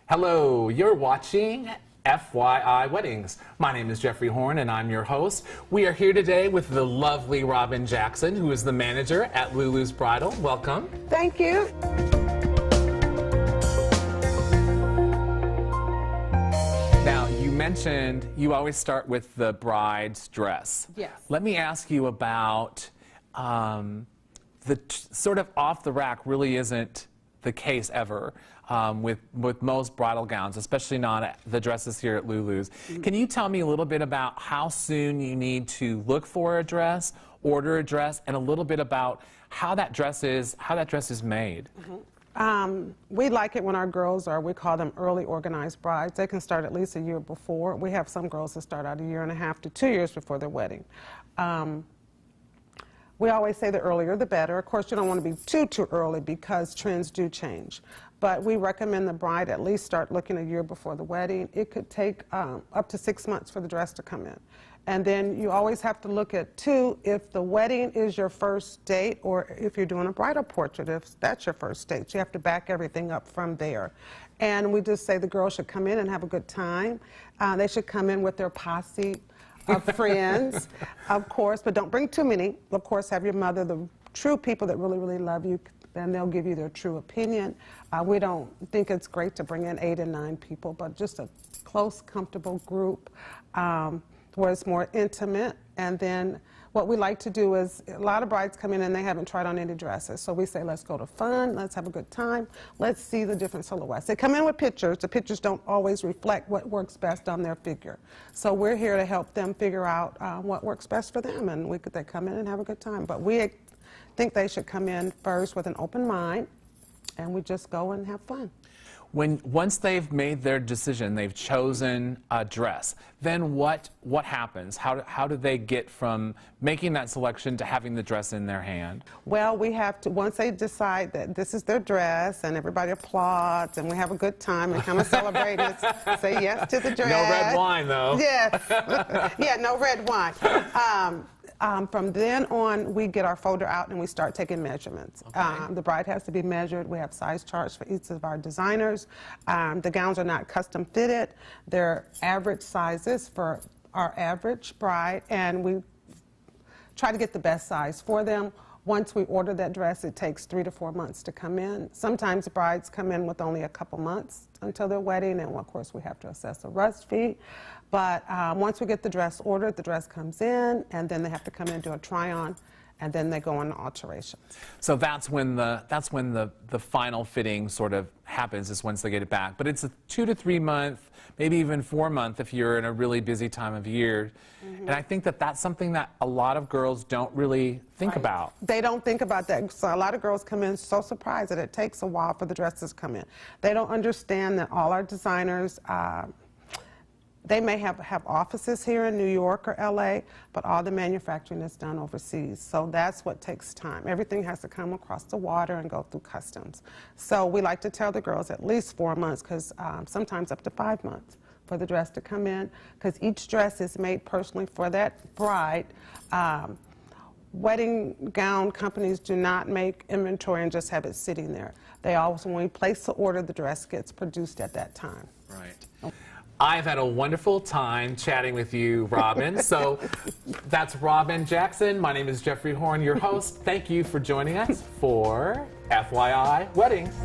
Hello, you're watching FYI Weddings. My name is Jeffrey Horn and I'm your host. We are here today with the lovely Robin Jackson, who is the manager at Lulu's Bridal. Welcome. Thank you. Now, you mentioned you always start with the bride's dress. Yes. Let me ask you about the sort of off the rack really isn't the case ever with most bridal gowns, especially not the dresses here at Lulu's. Can you tell me a little bit about how soon you need to look for a dress, order a dress, and a little bit about how that dress is made? We like it when our girls are, we call them early organized brides. They can start at least a year before. We have some girls that start out a year and a half to 2 years before their wedding. We always say the earlier the better. Of course, you don't want to be too early because trends do change. But we recommend the bride at least start looking a year before the wedding. It could take up to 6 months for the dress to come in. And then you always have to look at, too, if the wedding is your first date or if you're doing a bridal portrait, if that's your first date, you have to back everything up from there. And we just say the girls should come in and have a good time. They should come in with their posse of friends, of course, but don't bring too many. Of course, have your mother, the true people that really love you, and they'll give you their true opinion. We don't think it's great to bring in 8 and 9 people, but just a close, comfortable group where it's more intimate. And then what we like to do is, a lot of brides come in and they haven't tried on any dresses. So we say, let's go to fun, let's have a good time, let's see the different silhouettes. They come in with pictures. The pictures don't always reflect what works best on their figure. So we're here to help them figure out what works best for them, and they come in and have a good time. But we think they should come in first with an open mind, and we just go and have fun. Once they've made their decision, they've chosen a dress, then what happens? How do they get from making that selection to having the dress in their hand? Well, we have to, once they decide that this is their dress and everybody applauds and we have a good time and kind of celebrate it, say yes to the dress. No red wine, though. Yes. Yeah, no red wine. From then on, we get our folder out and we start taking measurements. Okay. The bride has to be measured. We have size charts for each of our designers. The gowns are not custom fitted. They're average sizes for our average bride, and we try to get the best size for them. Once we order that dress, it takes 3 to 4 months to come in. Sometimes brides come in with only a couple months until their wedding, and of course we have to assess a rust fee. But once we get the dress ordered, the dress comes in, and then they have to come in and do a try-on, and then they go on alterations. So that's when the final fitting sort of happens, is once they get it back. But it's a 2 to 3 month, maybe even 4 month if you're in a really busy time of year. And I think that that's something that a lot of girls don't really think about. They don't think about that. So a lot of girls come in so surprised that it takes a while for the dresses to come in. They don't understand that all our designers, they may have offices here in New York or LA, but all the manufacturing is done overseas. So that's what takes time. Everything has to come across the water and go through customs. So we like to tell the girls at least 4 months, because sometimes up to 5 months for the dress to come in, because each dress is made personally for that bride. Wedding gown companies do not make inventory and just have it sitting there. They always, when we place the order, the dress gets produced at that time. Right. I've had a wonderful time chatting with you, Robin. So that's Robin Jackson. My name is Jeffrey Horn, your host. Thank you for joining us for FYI Weddings.